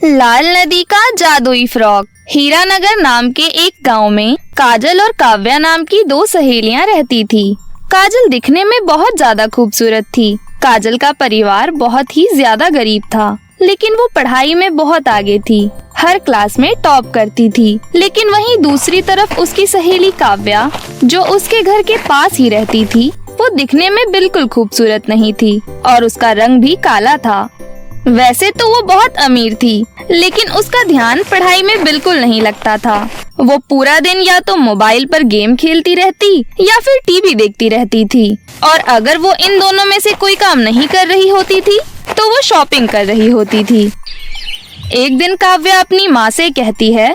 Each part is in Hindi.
लाल नदी का जादुई फ्रॉक। हीरानगर नाम के एक गांव में काजल और काव्या नाम की दो सहेलियां रहती थी। काजल दिखने में बहुत ज्यादा खूबसूरत थी। काजल का परिवार बहुत ही ज्यादा गरीब था, लेकिन वो पढ़ाई में बहुत आगे थी। हर क्लास में टॉप करती थी। लेकिन वहीं दूसरी तरफ उसकी सहेली काव्या, जो उसके घर के पास ही रहती थी, वो दिखने में बिल्कुल खूबसूरत नहीं थी और उसका रंग भी काला था। वैसे तो वो बहुत अमीर थी, लेकिन उसका ध्यान पढ़ाई में बिल्कुल नहीं लगता था। वो पूरा दिन या तो मोबाइल पर गेम खेलती रहती या फिर टीवी देखती रहती थी। और अगर वो इन दोनों में से कोई काम नहीं कर रही होती थी तो वो शॉपिंग कर रही होती थी। एक दिन काव्या अपनी माँ से कहती है,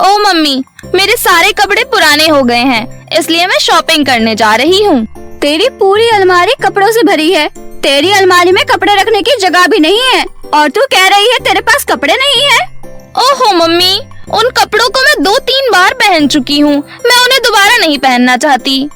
ओ मम्मी, मेरे सारे कपड़े पुराने हो गए हैं, इसलिए मैं शॉपिंग करने जा रही हूँ। तेरी पूरी अलमारी कपड़ों से भरी है। तेरी अलमारी में कपड़े रखने की जगह भी नहीं है और तू कह रही है तेरे पास कपड़े नहीं है। ओहो मम्मी, उन कपड़ों को मैं 2-3 बार पहन चुकी हूँ, मैं उन्हें दोबारा नहीं पहनना चाहती।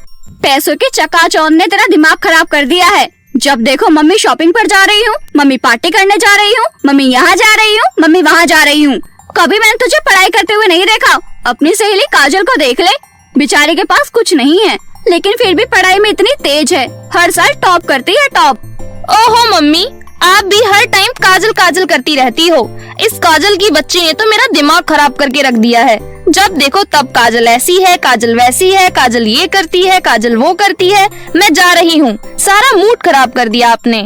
पैसों के चकाचौंध ने तेरा दिमाग खराब कर दिया है। जब देखो मम्मी शॉपिंग पर जा रही हूँ, मम्मी पार्टी करने जा रही हूँ, मम्मी यहाँ जा रही हूँ, मम्मी वहाँ जा रही हूँ। कभी मैंने तुझे पढ़ाई करते हुए नहीं देखा। अपनी सहेली काजल को देख ले, बेचारी के पास कुछ नहीं है, लेकिन फिर भी पढ़ाई में इतनी तेज है। हर साल टॉप करती है, टॉप। ओहो मम्मी, आप भी हर टाइम काजल काजल करती रहती हो। इस काजल की बच्ची ने तो मेरा दिमाग खराब करके रख दिया है। जब देखो तब काजल ऐसी है, काजल वैसी है, काजल ये करती है, काजल वो करती है। मैं जा रही हूँ, सारा मूड खराब कर दिया आपने।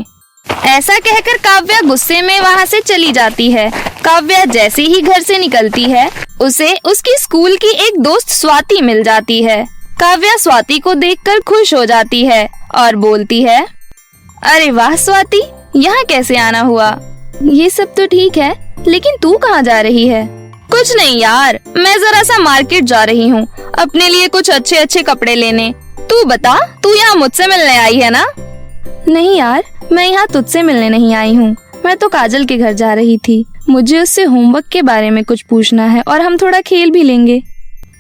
ऐसा कहकर काव्या गुस्से में वहाँ से चली जाती है। काव्या जैसे ही घर से निकलती है, उसे उसकी स्कूल की एक दोस्त स्वाति मिल जाती है। काव्या स्वाति को देखकर खुश हो जाती है और बोलती है, अरे वाह स्वाति, यहाँ कैसे आना हुआ? ये सब तो ठीक है, लेकिन तू कहाँ जा रही है? कुछ नहीं यार, मैं जरा सा मार्केट जा रही हूँ अपने लिए कुछ अच्छे अच्छे कपड़े लेने। तू बता, तू यहाँ मुझसे मिलने आई है ना? नहीं यार, मैं यहाँ तुझसे मिलने नहीं आई हूँ। मैं तो काजल के घर जा रही थी। मुझे उससे होमवर्क के बारे में कुछ पूछना है और हम थोड़ा खेल भी लेंगे।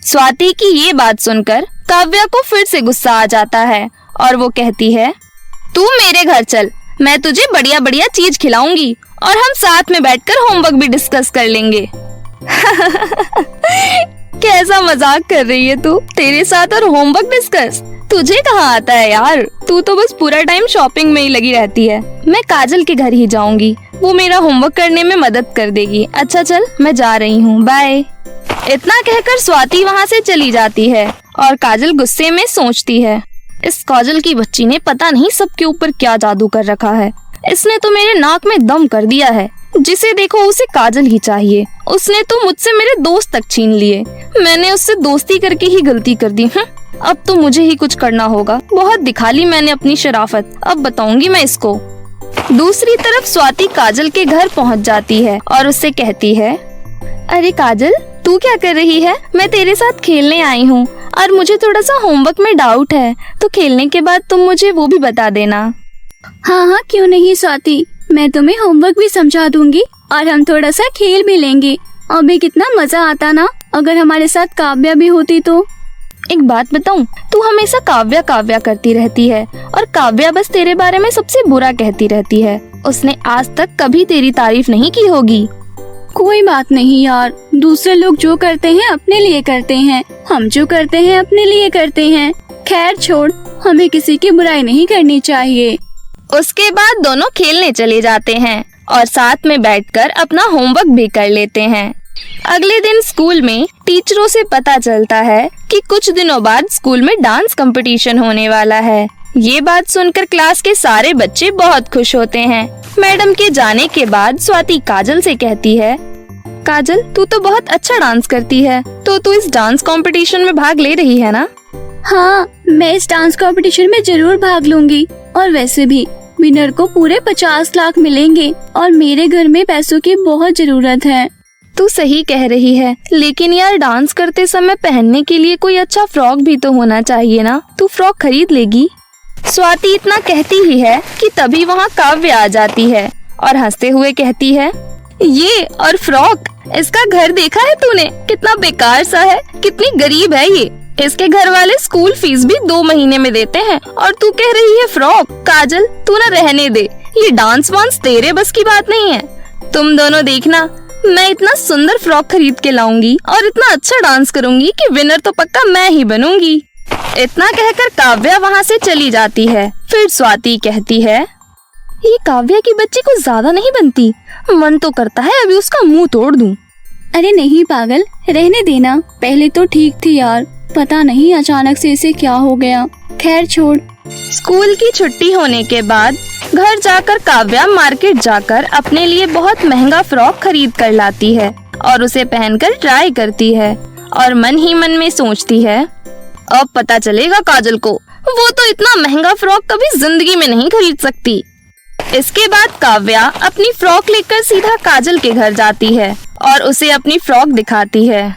स्वाति की ये बात सुनकर काव्या को फिर से गुस्सा आ जाता है और वो कहती है, तू मेरे घर चल, मैं तुझे बढ़िया बढ़िया चीज खिलाऊंगी और हम साथ में बैठकर होमवर्क भी डिस्कस कर लेंगे। कैसा मजाक कर रही है तू? तेरे साथ और होमवर्क डिस्कस? तुझे कहाँ आता है यार, तू तो बस पूरा टाइम शॉपिंग में ही लगी रहती है। मैं काजल के घर ही जाऊंगी, वो मेरा होमवर्क करने में मदद कर देगी। अच्छा चल, मैं जा रही हूँ, बाय। इतना कहकर स्वाति वहाँ से चली जाती है और काजल गुस्से में सोचती है, इस काजल की बच्ची ने पता नहीं सबके ऊपर क्या जादू कर रखा है। इसने तो मेरे नाक में दम कर दिया है। जिसे देखो उसे काजल ही चाहिए। उसने तो मुझसे मेरे दोस्त तक छीन लिए। मैंने उससे दोस्ती करके ही गलती कर दी। अब तो मुझे ही कुछ करना होगा। बहुत दिखा ली मैंने अपनी शराफत, अब बताऊंगी मैं इसको। दूसरी तरफ स्वाति काजल के घर पहुंच जाती है और उससे कहती है, अरे काजल, तू क्या कर रही है? मैं तेरे साथ खेलने आई हूँ और मुझे थोड़ा सा होमवर्क में डाउट है, तो खेलने के बाद तुम मुझे वो भी बता देना। हाँ हाँ, क्यों नहीं स्वाति, मैं तुम्हें होमवर्क भी समझा दूंगी और हम थोड़ा सा खेल भी लेंगे। अभी कितना मजा आता ना अगर हमारे साथ काव्या भी होती तो। एक बात बताऊं, तू हमेशा काव्या काव्या करती रहती है और काव्या बस तेरे बारे में सबसे बुरा कहती रहती है। उसने आज तक कभी तेरी तारीफ नहीं की होगी। कोई बात नहीं यार, दूसरे लोग जो करते हैं अपने लिए करते हैं, हम जो करते हैं अपने लिए करते हैं। खैर छोड़, हमें किसी की बुराई नहीं करनी चाहिए। उसके बाद दोनों खेलने चले जाते हैं और साथ में बैठकर अपना होमवर्क भी कर लेते हैं। अगले दिन स्कूल में टीचरों से पता चलता है कि कुछ दिनों बाद स्कूल में डांस कंपटीशन होने वाला है। ये बात सुनकर क्लास के सारे बच्चे बहुत खुश होते हैं। मैडम के जाने के बाद स्वाति काजल से कहती है, काजल, तू तो बहुत अच्छा डांस करती है, तो तू इस डांस कंपटीशन में भाग ले रही है ना? हाँ, मैं इस डांस कंपटीशन में जरूर भाग लूंगी। और वैसे भी विनर को पूरे 50 लाख मिलेंगे और मेरे घर में पैसों की बहुत जरूरत है। तू सही कह रही है, लेकिन यार डांस करते समय पहनने के लिए कोई अच्छा फ्रॉक भी तो होना चाहिए ना। तू फ्रॉक खरीद लेगी? स्वाति इतना कहती ही है कि तभी वहाँ काव्या आ जाती है और हंसते हुए कहती है, ये और फ्रॉक, इसका घर देखा है तूने? कितना बेकार सा है, कितनी गरीब है ये। इसके घर वाले स्कूल फीस भी 2 महीने में देते हैं और तू कह रही है फ्रॉक। काजल, तू ना रहने दे, ये डांस वांस तेरे बस की बात नहीं है। तुम दोनों देखना, मैं इतना सुंदर फ्रॉक खरीद के लाऊंगी और इतना अच्छा डांस करूंगी कि विनर तो पक्का मैं ही बनूंगी। इतना कहकर काव्या वहाँ से चली जाती है। फिर स्वाति कहती है, ये काव्या की बच्ची कुछ ज्यादा नहीं बनती, मन तो करता है अभी उसका मुंह तोड़ दूं। अरे नहीं पागल, रहने देना, पहले तो ठीक थी यार, पता नहीं अचानक से इसे क्या हो गया। खैर छोड़। स्कूल की छुट्टी होने के बाद घर जाकर काव्या मार्केट जाकर अपने लिए बहुत महंगा फ्रॉक खरीद कर लाती है और उसे पहनकर ट्राई करती है और मन ही मन में सोचती है, अब पता चलेगा काजल को, वो तो इतना महंगा फ्रॉक कभी जिंदगी में नहीं खरीद सकती। इसके बाद काव्या अपनी फ्रॉक लेकर सीधा काजल के घर जाती है और उसे अपनी फ्रॉक दिखाती है।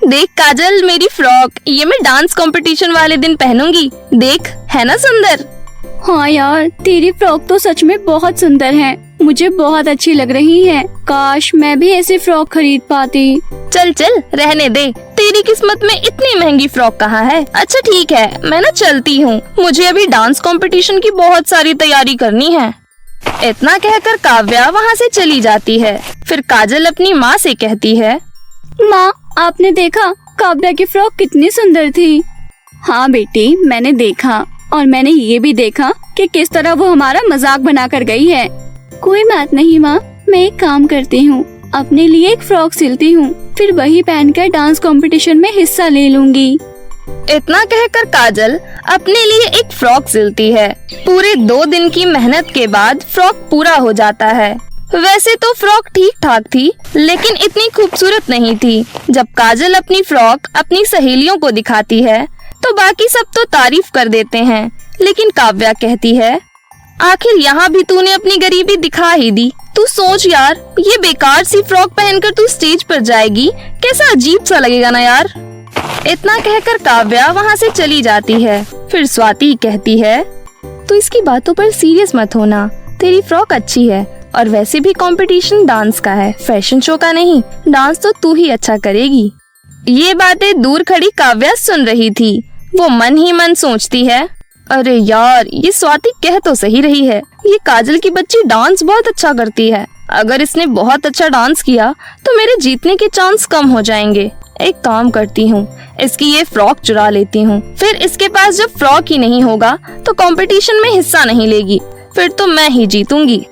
देख काजल, मेरी फ्रॉक, ये मैं डांस कंपटीशन वाले दिन पहनूंगी, देख है ना सुंदर। हाँ यार, तेरी फ्रॉक तो सच में बहुत सुंदर है, मुझे बहुत अच्छी लग रही है। काश मैं भी ऐसी फ्रॉक खरीद पाती। चल चल रहने दे, तेरी किस्मत में इतनी महंगी फ्रॉक कहाँ है। अच्छा ठीक है, मैं ना चलती हूँ, मुझे अभी डांस कंपटीशन की बहुत सारी तैयारी करनी है। इतना कहकर काव्या वहाँ से चली जाती है। फिर काजल अपनी माँ से कहती है, माँ आपने देखा काव्या की फ्रॉक कितनी सुंदर थी। हाँ बेटी, मैंने देखा और मैंने ये भी देखा कि किस तरह वो हमारा मजाक बना कर गई है। कोई बात नहीं माँ, मैं एक काम करती हूँ, अपने लिए एक फ्रॉक सिलती हूँ, फिर वही पहनकर डांस कंपटीशन में हिस्सा ले लूंगी। इतना कहकर काजल अपने लिए एक फ्रॉक सिलती है। पूरे 2 दिन की मेहनत के बाद फ्रॉक पूरा हो जाता है। वैसे तो फ्रॉक ठीक ठाक थी, लेकिन इतनी खूबसूरत नहीं थी। जब काजल अपनी फ्रॉक अपनी सहेलियों को दिखाती है तो बाकी सब तो तारीफ कर देते हैं, लेकिन काव्या कहती है, आखिर यहाँ भी तूने अपनी गरीबी दिखा ही दी। तू सोच यार, ये बेकार सी फ्रॉक पहनकर तू स्टेज पर जाएगी, कैसा अजीब सा लगेगा ना यार। इतना कहकर काव्या वहाँ से चली जाती है। फिर स्वाति कहती है, तू इसकी बातों पर सीरियस मत होना, तेरी फ्रॉक अच्छी है और वैसे भी कंपटीशन डांस का है, फैशन शो का नहीं। डांस तो तू ही अच्छा करेगी। ये बातें दूर खड़ी काव्या सुन रही थी। वो मन ही मन सोचती है, अरे यार, ये स्वाति कह तो सही रही है, ये काजल की बच्ची डांस बहुत अच्छा करती है। अगर इसने बहुत अच्छा डांस किया तो मेरे जीतने के चांस कम हो जाएंगे। एक काम करती हूँ, इसकी ये फ्रॉक चुरा लेती हूँ, फिर इसके पास जब फ्रॉक ही नहीं होगा तो कंपटीशन में हिस्सा नहीं लेगी, फिर तो मैं ही जीतूंगी।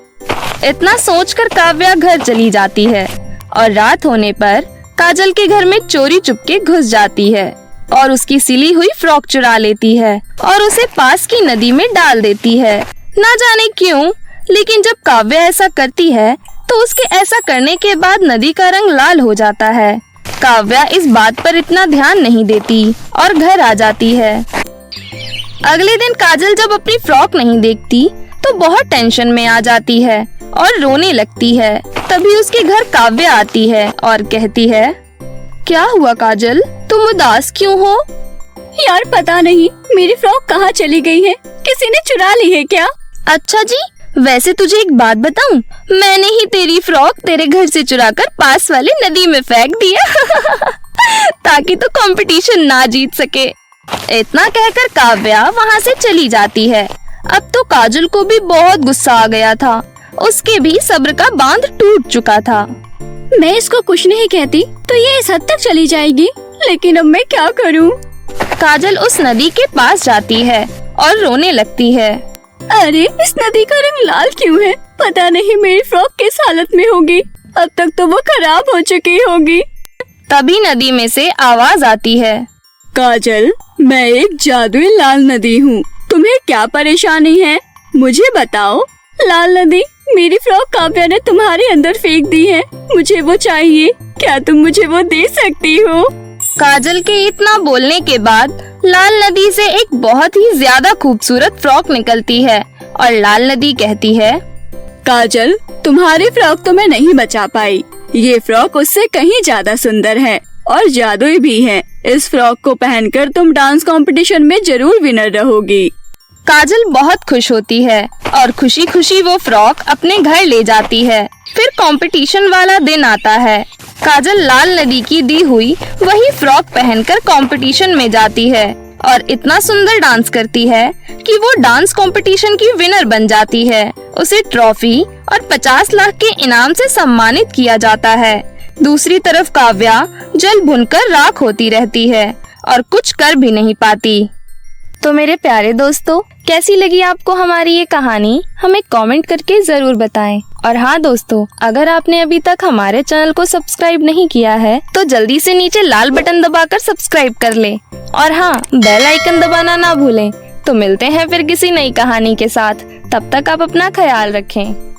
इतना सोचकर काव्या घर चली जाती है और रात होने पर काजल के घर में चोरी चुपके घुस जाती है और उसकी सिली हुई फ्रॉक चुरा लेती है और उसे पास की नदी में डाल देती है। ना जाने क्यों, लेकिन जब काव्या ऐसा करती है तो उसके ऐसा करने के बाद नदी का रंग लाल हो जाता है। काव्या इस बात पर इतना ध्यान नहीं देती और घर आ जाती है। अगले दिन काजल जब अपनी फ्रॉक नहीं देखती तो बहुत टेंशन में आ जाती है और रोने लगती है। तभी उसके घर काव्या आती है और कहती है, क्या हुआ काजल, तुम उदास क्यों हो? यार पता नहीं मेरी फ्रॉक कहाँ चली गई है, किसी ने चुरा ली है क्या? अच्छा जी, वैसे तुझे एक बात बताऊं, मैंने ही तेरी फ्रॉक तेरे घर से चुराकर पास वाले नदी में फेंक दिया ताकि तू कंपटीशन ना जीत सके। इतना कहकर काव्या वहाँ से चली जाती है। अब तो काजल को भी बहुत गुस्सा आ गया था, उसके भी सब्र का बांध टूट चुका था। मैं इसको कुछ नहीं कहती तो ये इस हद तक चली जाएगी, लेकिन अब मैं क्या करूं? काजल उस नदी के पास जाती है और रोने लगती है। अरे इस नदी का रंग लाल क्यों है? पता नहीं मेरी फ्रॉक किस हालत में होगी, अब तक तो वो खराब हो चुकी होगी। तभी नदी में से आवाज आती है, काजल, मैं एक जादुई लाल नदी हूँ, तुम्हें क्या परेशानी है? मुझे बताओ। लाल नदी, मेरी फ्रॉक काव्या ने तुम्हारे अंदर फेंक दी है, मुझे वो चाहिए, क्या तुम मुझे वो दे सकती हो? काजल के इतना बोलने के बाद लाल नदी से एक बहुत ही ज्यादा खूबसूरत फ्रॉक निकलती है और लाल नदी कहती है, काजल, तुम्हारी फ्रॉक तो मैं नहीं बचा पाई, ये फ्रॉक उससे कहीं ज्यादा सुंदर है और जादुई भी है। इस फ्रॉक को पहनकर तुम डांस कंपटीशन में जरूर विनर रहोगी। काजल बहुत खुश होती है और खुशी खुशी वो फ्रॉक अपने घर ले जाती है। फिर कंपटीशन वाला दिन आता है। काजल लाल नदी की दी हुई वही फ्रॉक पहनकर कंपटीशन में जाती है और इतना सुंदर डांस करती है कि वो डांस कंपटीशन की विनर बन जाती है। उसे ट्रॉफी और 50 लाख के इनाम से सम्मानित किया जाता है। दूसरी तरफ काव्या जल भुनकर राख होती रहती है और कुछ कर भी नहीं पाती। तो मेरे प्यारे दोस्तों, कैसी लगी आपको हमारी ये कहानी? हमें कमेंट करके जरूर बताएं। और हाँ दोस्तों, अगर आपने अभी तक हमारे चैनल को सब्सक्राइब नहीं किया है तो जल्दी से नीचे लाल बटन दबाकर सब्सक्राइब कर ले। और हाँ, बेल आइकन दबाना ना भूलें। तो मिलते हैं फिर किसी नई कहानी के साथ। तब तक आप अपना ख्याल रखें।